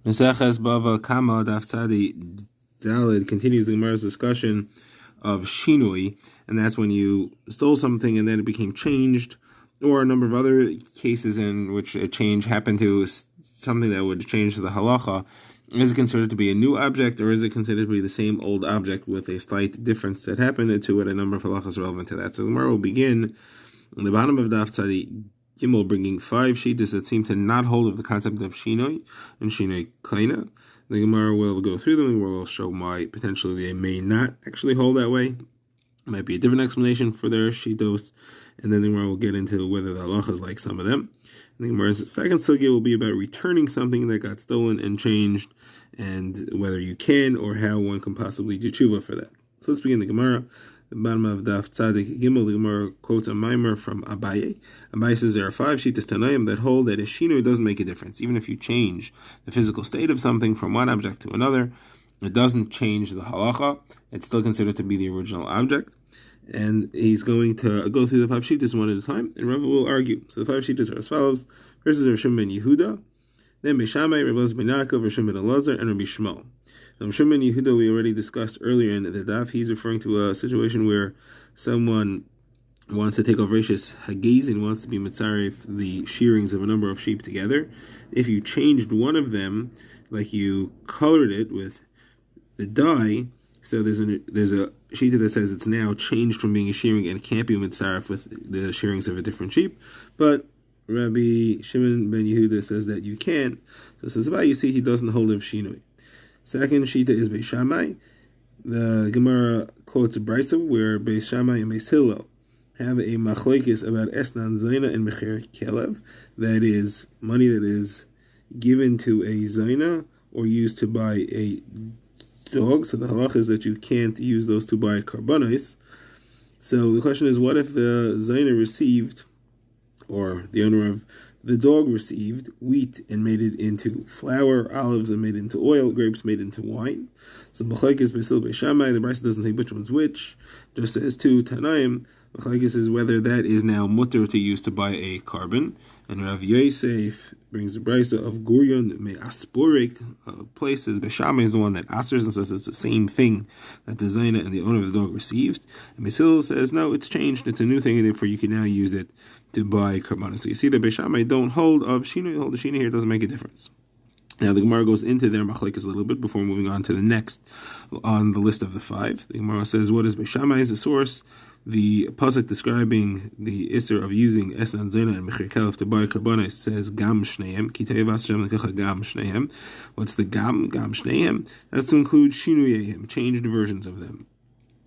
Meseches Bava Kamma Daf Tzadi Daled continues the Gemara's discussion of shinui, and that's when you stole something and then it became changed, or a number of other cases in which a change happened to something that would change the halacha. Is it considered to be a new object, or is it considered to be the same old object with a slight difference that happened to it? A number of halachas relevant to that. So the Gemara will begin on the bottom of Daf Tzadi Gimel, bringing 5 shittas that seem to not hold of the concept of shinoi and shinoi kaina. The Gemara will go through them and we'll show why potentially they may not actually hold that way. It might be a different explanation for their shittos, and then the Gemara will get into whether the halacha is like some of them. And the Gemara's second sugya will be about returning something that got stolen and changed, and whether you can or how one can possibly do tshuva for that. So let's begin the Gemara. The bottom of Daf Tzadik Gimel, the Gemara quotes a mimer from Abaye. Abaye says there are 5 shittas Tanaim that hold that a shinui doesn't make a difference. Even if you change the physical state of something from one object to another, it doesn't change the halacha. It's still considered to be the original object. And he's going to go through the 5 shittas one at a time, and Rava will argue. So the 5 shittas are as follows. First is Rav Shimon ben Yehuda, then Beishamai, Rav Elazar ben Yaakov, Rav Shimon ben Elazar, and Rabbi Shmuel. Rav Shimon ben Yehuda we already discussed earlier in the daf. He's referring to a situation where someone wants to take off Rishis Hagiz and wants to be mitzaref the shearings of a number of sheep together. If you changed one of them, like you colored it with the dye, so there's a shita that says it's now changed from being a shearing and can't be mitzaref with the shearings of a different sheep, but Rabbi Shimon ben Yehuda says that you can. So it says about, you see, he doesn't hold of shinui. Second shita is Beis Shammai. The Gemara quotes a brisa where Beis Shammai and Beis Hillel have a machlokes about esnan zaina and mecher kelev, that is money that is given to a zaina or used to buy a dog. So the halach is that you can't use those to buy karbanos. So the question is, what if the zaina received, or the owner of the dog received, wheat and made it into flour, olives and made it into oil, grapes made into wine? So machlokes Beis Hillel Beis Shammai, the brisa doesn't say which one's which, just as two Tanaim. Machlokes is whether that is now mutter to use to buy a carbon. And Rav Yosef brings the brisa of Gurion me asporik, places Beis Shammai is the one that asers and says it's the same thing that the zayna and the owner of the dog received. And Beis Hillel says no, it's changed, it's a new thing, and therefore you can now use it to buy carbon. So you see that Beis Shammai don't hold of shinui, hold of shinui here, doesn't make a difference. Now the Gemara goes into their machlokes a little bit before moving on to the next on the list of the 5. The Gemara says, what is Beis Shammai as a source? The pasuk describing the isser of using esnan zena and mecher kelev to buy karbonis says gam shneim. Kitei vashem lekacha gam shneim. What's the gam shneim? That's to include shinuyehim, changed versions of them.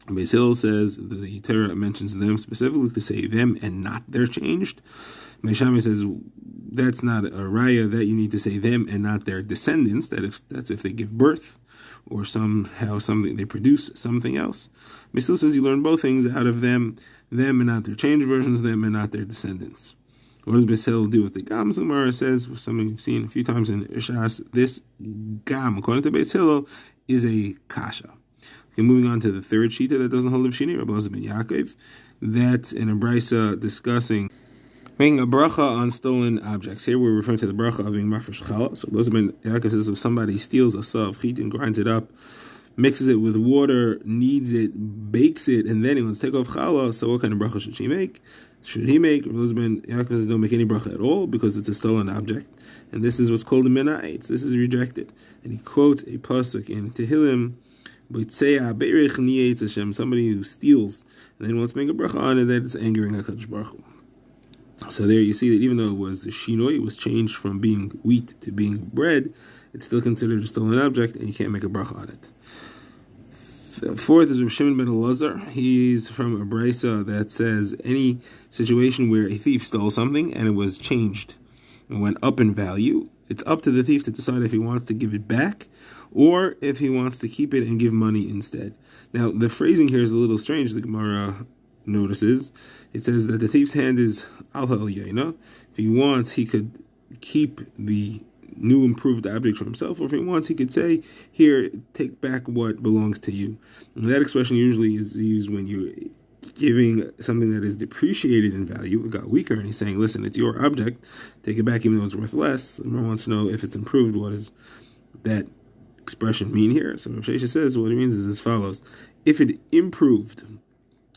Beis Hillel says the Torah mentions them specifically to say them and not they're changed. Beis Shammai says that's not a raya, that you need to say them and not their descendants. That's if they give birth, or somehow something they produce something else. Beis Hillel says you learn both things out of them and not their changed versions, them and not their descendants. What does Beis Hillel do with the gam? Gemara says, something we've seen a few times in Shas, this gam, according to Beis Hillel, is a kasha. Okay, moving on to the third shita that doesn't hold of shini, Rabbi Elazar ben Yaakov. That's in a brisa discussing making a bracha on stolen objects. Here we're referring to the bracha of being mafresh challah. So Elazar ben Yaakov says if somebody steals a sa of chit and grinds it up, mixes it with water, kneads it, bakes it, and then he wants to take off challah, so what kind of bracha should she make? Should he make? Elazar ben Yaakov says don't make any bracha at all because it's a stolen object. And this is what's called a mena'etz. This is rejected. And he quotes a pasuk in Tehillim, somebody who steals and then wants to make a bracha on it, that it's angering HaKadosh Baruch Hu. So there you see that even though it was a shinoi, it was changed from being wheat to being bread, it's still considered a stolen object and you can't make a bracha on it. Fourth is Rav Shimon ben Elazar. He's from a brisa that says any situation where a thief stole something and it was changed and went up in value, it's up to the thief to decide if he wants to give it back or if he wants to keep it and give money instead. Now, the phrasing here is a little strange. The Gemara notices. It says that the thief's hand is al ha'elyona. If he wants, he could keep the new improved object for himself, or if he wants, he could say, here, take back what belongs to you. And that expression usually is used when you're giving something that is depreciated in value, it got weaker, and he's saying, listen, it's your object, take it back even though it's worth less. The Gemara wants to know if it's improved, what is that expression mean here? So Rav Shesha says what it means is as follows: if it improved,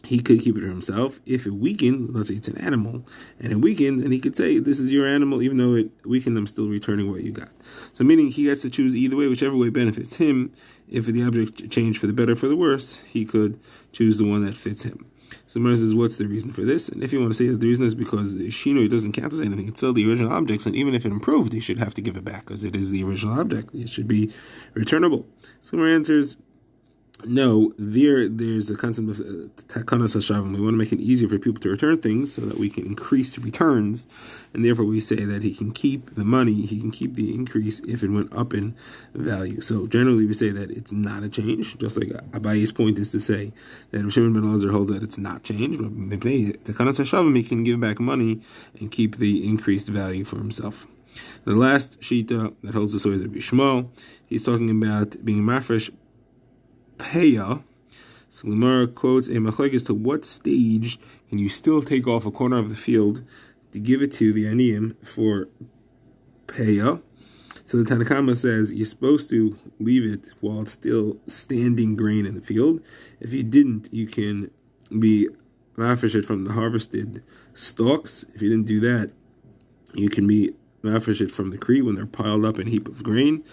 he could keep it for himself. If it weakened, let's say it's an animal, and it weakened, then he could say, this is your animal, even though it weakened, I'm still returning what you got. So meaning he gets to choose either way, whichever way benefits him. If the object changed for the better or for the worse, he could choose the one that fits him. So Mer says, what's the reason for this? And if you want to say that the reason is because Shinoi doesn't count as anything, it's still the original object, and even if it improved, he should have to give it back, because it is the original object. It should be returnable. So Mer answers, no, there's a concept of takanas hashavim. We want to make it easier for people to return things so that we can increase returns, and therefore we say that he can keep the money, he can keep the increase if it went up in value. So generally we say that it's not a change, just like Abayi's point is to say that Shimon ben Elazar holds that it's not changed, but takanas hashavim, he can give back money and keep the increased value for himself. The last shita that holds this way is Rabbi Shmuel. He's talking about being mafresh Peya. So Gemara quotes a machlokes to what stage can you still take off a corner of the field to give it to the aniyim for Peya. So the Tana Kamma says you're supposed to leave it while it's still standing grain in the field. If you didn't, you can be mafresh it from the harvested stalks. If you didn't do that, you can be mafresh it from the tree when they're piled up in a heap of grain.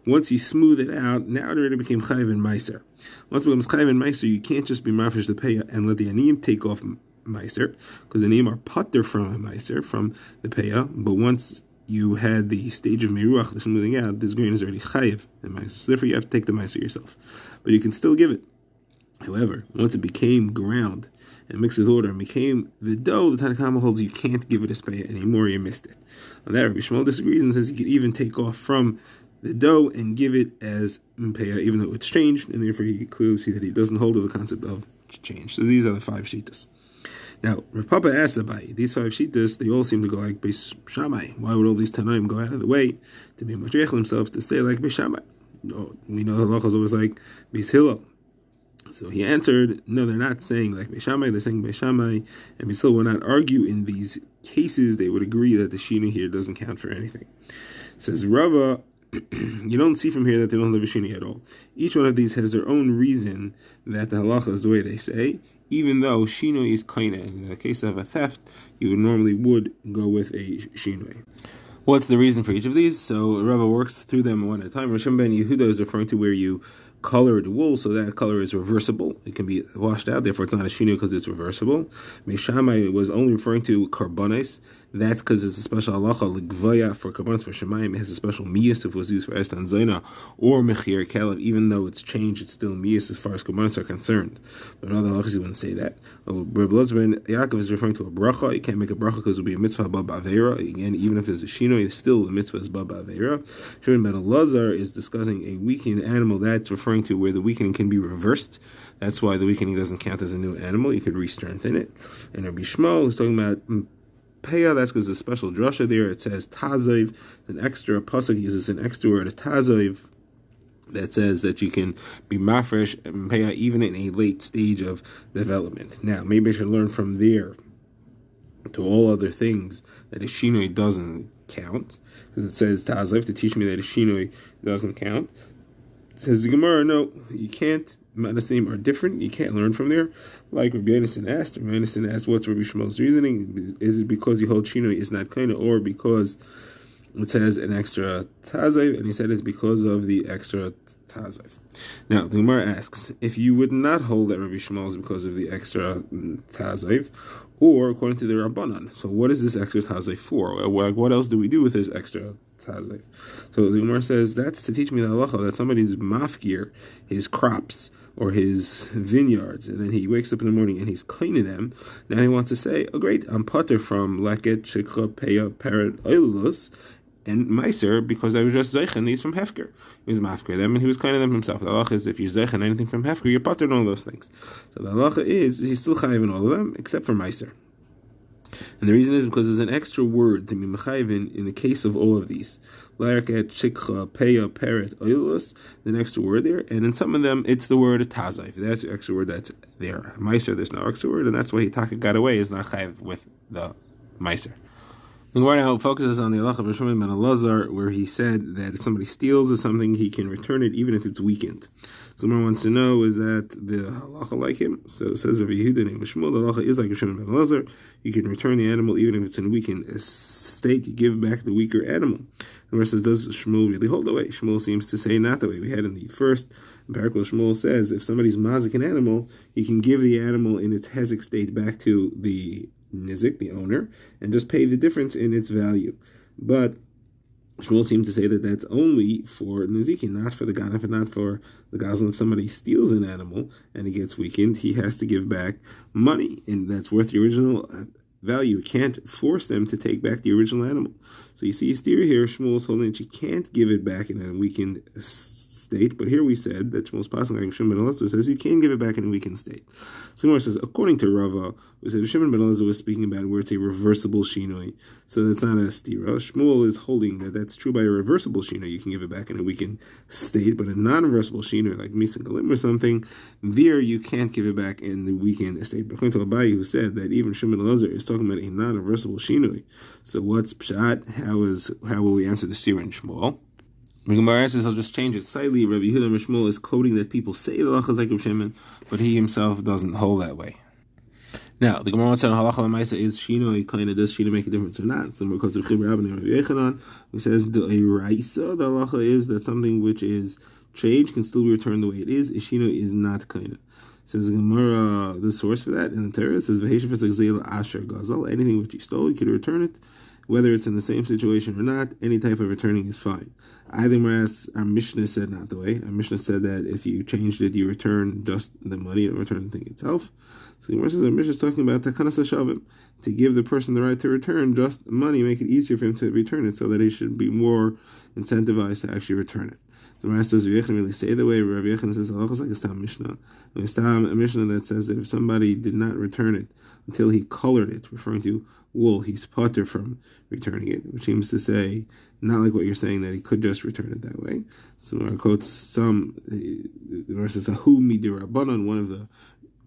Once you smooth it out, now it already became chayiv and meiser. Once it becomes chayiv and meiser, you can't just be mafresh the peya and let the aniyim take off meiser, because the aniyim are putter from a meiser, from the peya. But once you had the stage of meruach, the smoothing out, this grain is already chayiv and meiser. So therefore, you have to take the meiser yourself, but you can still give it. However, once it became ground and mixed with water and became the dough, the Tana Kamma holds you can't give it as peya anymore. You missed it. On that, Rabbi Shmuel disagrees and says you could even take off from the dough and give it as peya, even though it's changed, and therefore you clearly see that he doesn't hold to the concept of change. So these are the 5 shitas. Now, Rav Papa asks about these 5 shitas, they all seem to go like Beis Shammai. Why would all these Tanaim go out of the way to be mashriach themselves to say like Beis Shammai? No, we know the halacha is always like Beis Hillel. So he answered, no, they're not saying like Beis Shammai, they're saying Beis Shammai, and Beis Hillel will not argue in these cases. They would agree that the Shina here doesn't count for anything. Says Rava, you don't see from here that they don't have a Shini at all. Each one of these has their own reason that the halacha is the way they say, even though Shinoi is kaina. In the case of a theft, you would go with a Shinoi. What's the reason for each of these? So Rava works through them one at a time. Rishon ben Yehuda is referring to where you colored wool, so that color is reversible. It can be washed out, therefore it's not a shinu because it's reversible. Beis Shammai was only referring to karbonis. That's because it's a special halacha l'gvaya for karbonis for shemayim. It has a special miyas if it was used for estan zayna or mechir kelev. Even though it's changed, it's still miyas as far as karbonis are concerned. But other halachas wouldn't say that. Reb Elazar ben Yaakov is referring to a bracha. You can't make a bracha because it would be a mitzvah baba avera. Again, even if there's a shinu, it's still the mitzvah is baba avera. Shimon ben Elazar is discussing a weakened animal. That's referring to where the weakening can be reversed. That's why the weakening doesn't count as a new animal. You could re-strengthen it. And Rabbi Shmuel is talking about peya. That's because there's a special drasha there. It says tazav. An extra pasuk uses an extra word, a tazav, that says that you can be mafresh and peya even in a late stage of development. Now, maybe I should learn from there to all other things that a shinoi doesn't count, because it says tazav to teach me that a shinoi doesn't count. Says the Gemara, no, you can't. Manasim are different. You can't learn from there. Like Rabbi Yonasan asked. Rabbi Yonasan asked, what's Rabbi Shmuel's reasoning? Is it because he holds Shinoi is not kind of, or because it says an extra tazav? And he said it's because of the extra tazav. Now, the Gemara asks, if you would not hold that Rabbi Shmuel is because of the extra tazav, or according to the Rabbanan, so what is this extra tazav for? What else do we do with this extra tazav? So the Gemara says that's to teach me the halacha that somebody's mafkir his crops or his vineyards, and then he wakes up in the morning and he's cleaning them. Now he wants to say, oh great, I'm putter from leket, shikha, peya, parrot, oilus, and meiser because I was just zeichen these from hefker. He was mafkir them and he was cleaning them himself. The halacha is if you're zeichen anything from hefker, you're putter in all those things. So the halacha is he's still chayiv in all of them except for meiser. And the reason is because there's an extra word to be mechayiv in the case of all of these. La'erket, shikha, peya, parrot, oilus, the extra word there. And in some of them, it's the word tazav. That's the extra word that's there. Meiser, there's no extra word, and that's why Hitaka got away, is not chayiv with the meiser. The Gemara now focuses on the halacha of Shimon ben Elazar, where he said that if somebody steals something, he can return it even if it's weakened. So Gemara wants to know, is that the halacha like him? So it says Rabbi Yehuda named Shmuel, the halacha is like Shimon ben Elazar. You can return the animal even if it's in a weakened state. You give back the weaker animal. The Gemara says, does Shmuel really hold the way? Shmuel seems to say not the way. We had in the first paragraph. Shmuel says if somebody's mazik an animal, he can give the animal in its hezek state back to the nizik, the owner, and just pay the difference in its value. But Shmuel seems to say that that's only for nizikin, not for the ganef, and not for the gazlan. If somebody steals an animal and it gets weakened, he has to give back money, and that's worth the original value. You can't force them to take back the original animal. So you see a steer here, Shmuel's holding that you can't give it back in a weakened state, but here we said that Shmuel's passing like Shimon ben Elazar says you can give it back in a weakened state. So Gemara says, according to Rava, we said Shimon ben Elazar was speaking about where it's a reversible shinoi, so that's not a stira. Shmuel is holding that that's true by a reversible shinoi, you can give it back in a weakened state, but a non-reversible shinoi, like misan galim or something, there you can't give it back in the weakened state. But according to Abaye, who said that even Shimon ben Elazar is talking about a non-reversible shinoi, so what's pshat? How will we answer the Sira in Shmuel? The Gemara says I'll just change it slightly. Rabbi Yehuda Shmuel is quoting that people say the halacha is like Rav Shimon, but he himself doesn't hold that way. Now the Gemara wants to know halacha l'maisa is shinoi kleina, does shinoi make a difference or not? So because of Chibur Rabban and Rabbi Yechanan, he says the raisa, the halacha is that something which is changed can still be returned the way it is. Shinoi is not kleina. Says the Gemara, the source for that in the Torah says asher gazal, anything which you stole, you can return it. Whether it's in the same situation or not, any type of returning is fine. Either whereas our Mishnah said not the way. Our Mishnah said that if you changed it, you return just the money, you don't return the thing itself. So the says our Mishnah is talking about takanas hashavim, to give the person the right to return just money, make it easier for him to return it, so that he should be more incentivized to actually return it. So Rav says Rav Yechon really say the way. Rav Yechon says halachas like a stam Mishnah. Like a Mishnah that says that if somebody did not return it until he colored it, referring to wool, he's potter from returning it, which seems to say not like what you're saying that he could just return it that way. So I quote some the verse says Ahu midi Rabbanon, one of the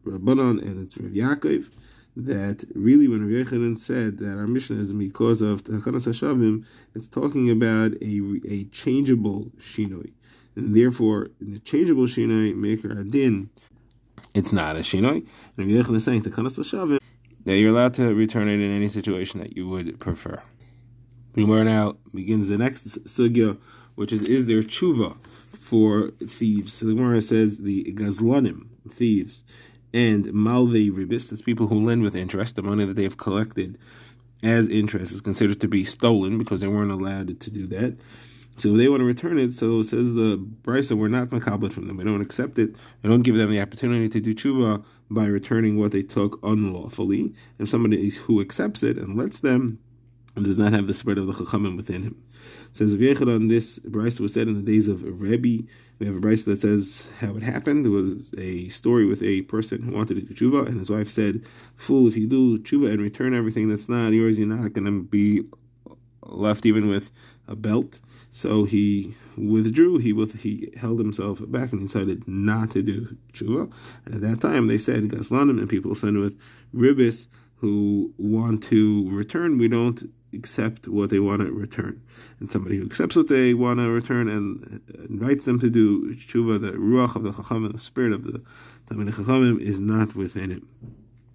Rabbanon, and it's Rav Yaakov, that really when Rav Yechanan said that our Mishnah is because of Takanas Hashavim, it's talking about a changeable shinoi. And therefore, in the changeable shinoi, maker adin, it's not a shinoi. And Rav Yechanan is saying Takanas Hashavim, that you're allowed to return it in any situation that you would prefer. The Gemara now begins the next sugya, which is there tshuva for thieves? So the Gemara says the gazlanim, thieves, and malvei ribis, that's people who lend with interest, the money that they have collected as interest is considered to be stolen because they weren't allowed to do that. So if they want to return it, so it says the brisa, we're not makabel from them. We don't accept it. We don't give them the opportunity to do tshuva by returning what they took unlawfully. If somebody who accepts it and lets them, and does not have the spirit of the chachamim within him. It says on this brisa was said in the days of Rebbe. We have a brisa that says how it happened. There was a story with a person who wanted to do tshuva, and his wife said, "Fool, if you do tshuva and return everything that's not yours, you're not going to be left even with a belt." So he withdrew. He held himself back and decided not to do tshuva. And at that time, they said gaslanim, and people send with ribis who want to return. We don't accept what they want to return. And somebody who accepts what they want to return and invites them to do tshuva, the ruach of the chacham, the spirit of the Talmidei Chachamim is not within it.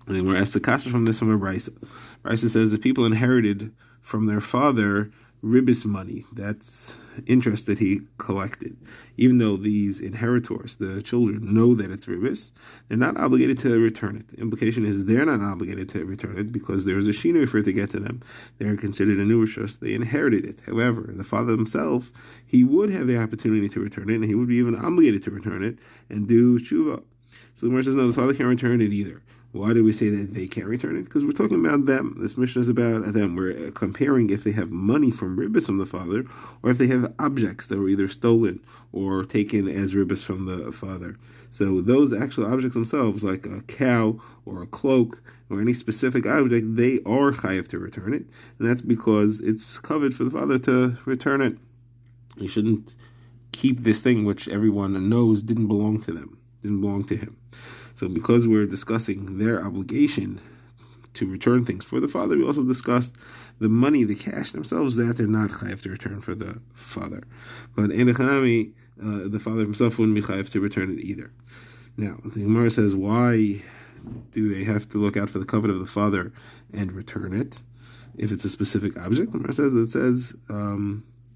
And we're asked the kasha from this from a brisa. Brisa says the people inherited from their father ribis money, that's interest that he collected. Even though these inheritors, the children, know that it's ribis, they're not obligated to return it. The implication is they're not obligated to return it because there's a shinui for it to get to them. They're considered a new rishus, they inherited it. However, the father himself, he would have the opportunity to return it, and he would be even obligated to return it and do tshuva. So the Gemara says, no, the father can't return it either. Why do we say that they can't return it? Because we're talking about them. This mission is about them. We're comparing if they have money from ribis from the father, or if they have objects that were either stolen or taken as ribis from the father. So those actual objects themselves, like a cow or a cloak or any specific object, they are chayav to return it, and that's because it's covered for the father to return it. You shouldn't keep this thing which everyone knows didn't belong to them, didn't belong to him. So because we're discussing their obligation to return things for the father. We also discussed the money, the cash themselves, that they're not chayiv to return for the father. But Enechanami, the father himself wouldn't be chayiv to return it either. Now, the Gemara says, why do they have to look out for the covenant of the father and return it if it's a specific object? The Gemara says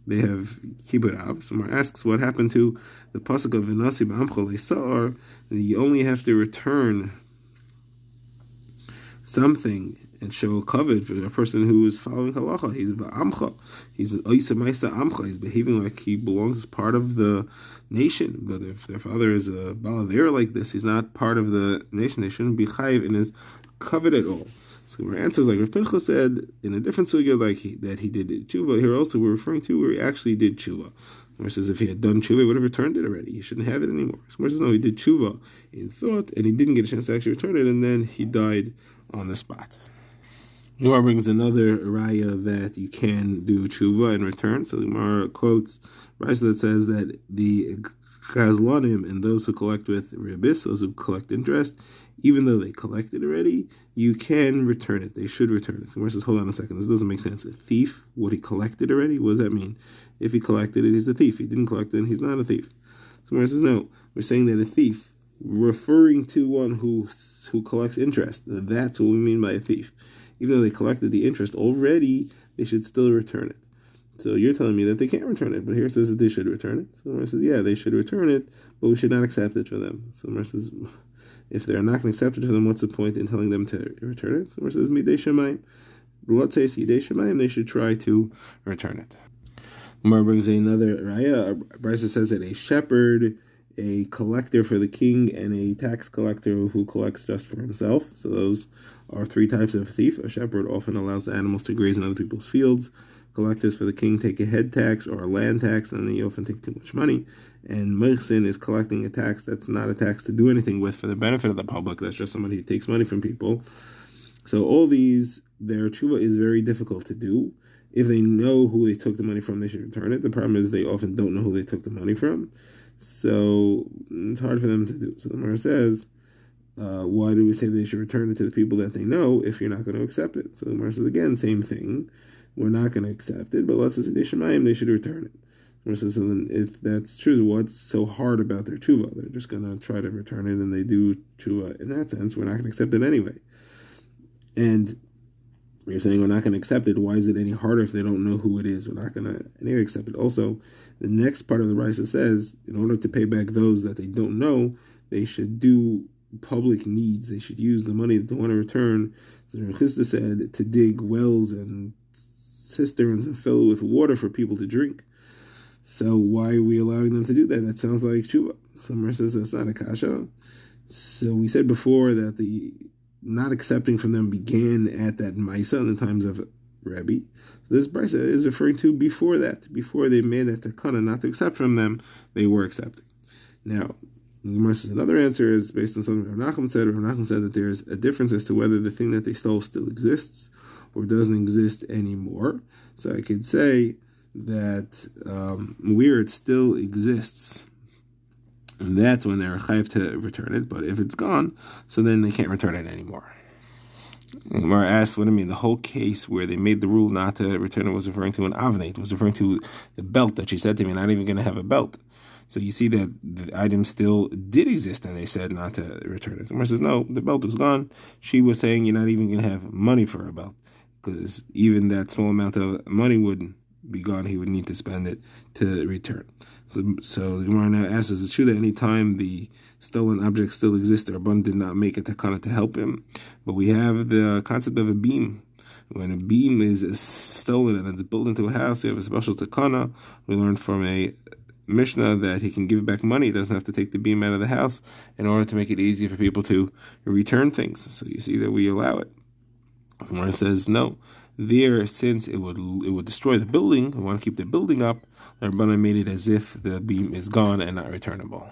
they have kibbut av. So Gemara asks, what happened to the pasuk of V'nasi b'amcha le'sa'ar? You only have to return something and show a covet for a person who is following halacha. He's v'amcha. He's oisa ma'isa amcha. He's behaving like he belongs as part of the nation. But if their father is a balavera like this, he's not part of the nation. They shouldn't be chayiv in his covet at all. So our answer is like Rav Pinchas said in a different sugya, that he did tshuva. Here also we're referring to where he actually did tshuva. Gemara says if he had done tshuva, he would have returned it already. He shouldn't have it anymore. So Gemara says no, he did tshuva in thought, and he didn't get a chance to actually return it, and then he died on the spot. Gemara brings another raya that you can do tshuva and return. So the Gemara quotes raya that says that the Gazlanim and those who collect with ribis, those who collect interest, even though they collected already, you can return it. They should return it. So Gemara says, hold on a second, this doesn't make sense. A thief, what he collected already, what does that mean? If he collected it, he's a thief. If he didn't collect it, he's not a thief. So Gemara says, no, we're saying that a thief, referring to one who collects interest, that's what we mean by a thief. Even though they collected the interest already, they should still return it. So you're telling me that they can't return it, but here it says that they should return it. So Gemara says, yeah, they should return it, but we should not accept it for them. So Gemara says, if they're not going to accept it for them, what's the point in telling them to return it? So Gemara says, midei shemayim. Let's say midei shemayim, they should try to return it. Gemara brings another raya. Brisa says that a shepherd, a collector for the king, and a tax collector who collects just for himself. So those are three types of thief. A shepherd often allows the animals to graze in other people's fields. Collectors for the king take a head tax or a land tax, and they often take too much money. And Meichsin is collecting a tax that's not a tax to do anything with for the benefit of the public. That's just somebody who takes money from people. So all these, their tshuva is very difficult to do. If they know who they took the money from, they should return it. The problem is they often don't know who they took the money from. So it's hard for them to do. So the Gemara says, why do we say they should return it to the people that they know if you're not going to accept it? So the Gemara says, again, same thing. We're not going to accept it, but let's say they should return it. The Gemara says, so then if that's true, what's so hard about their tshuva? They're just going to try to return it, and they do tshuva. In that sense, we're not going to accept it anyway. And you're saying we're not going to accept it. Why is it any harder if they don't know who it is? We're not going to anyway accept it. Also, the next part of the Raisa says, in order to pay back those that they don't know, they should do public needs. They should use the money that they want to return. So Chisda said to dig wells and cisterns and fill it with water for people to drink. So why are we allowing them to do that? That sounds like tshuva. Somewhere says that's not a kasha. So we said before that the not accepting from them began at that Maisa in the times of Rabbi. So this Brisa is referring to before that. Before they made that takana not to accept from them, they were accepting. Now, the Gemara says another answer is based on something Rav Nachman said. Rav Nachman said that there's a difference as to whether the thing that they stole still exists or doesn't exist anymore. So I could say that where it still exists, and that's when they're chayiv to return it. But if it's gone, so then they can't return it anymore. And Gemara asks, what do you mean? The whole case where they made the rule not to return it was referring to an avnei. It was referring to the belt that she said to me, not even going to have a belt. So you see that the item still did exist, and they said not to return it. Gemara says, no, the belt was gone. She was saying you're not even going to have money for a belt, because even that small amount of money would be gone. He would need to spend it to return. So the Gemara now asks, is it true that any time the stolen object still exists, the Rabban did not make a takana to help him? But we have the concept of a beam. When a beam is stolen and it's built into a house, we have a special takana. We learned from a Mishnah that he can give back money. He doesn't have to take the beam out of the house in order to make it easier for people to return things. So you see that we allow it. The Gemara says no. There, since it would destroy the building, we want to keep the building up. The Rabbanan made it as if the beam is gone and not returnable.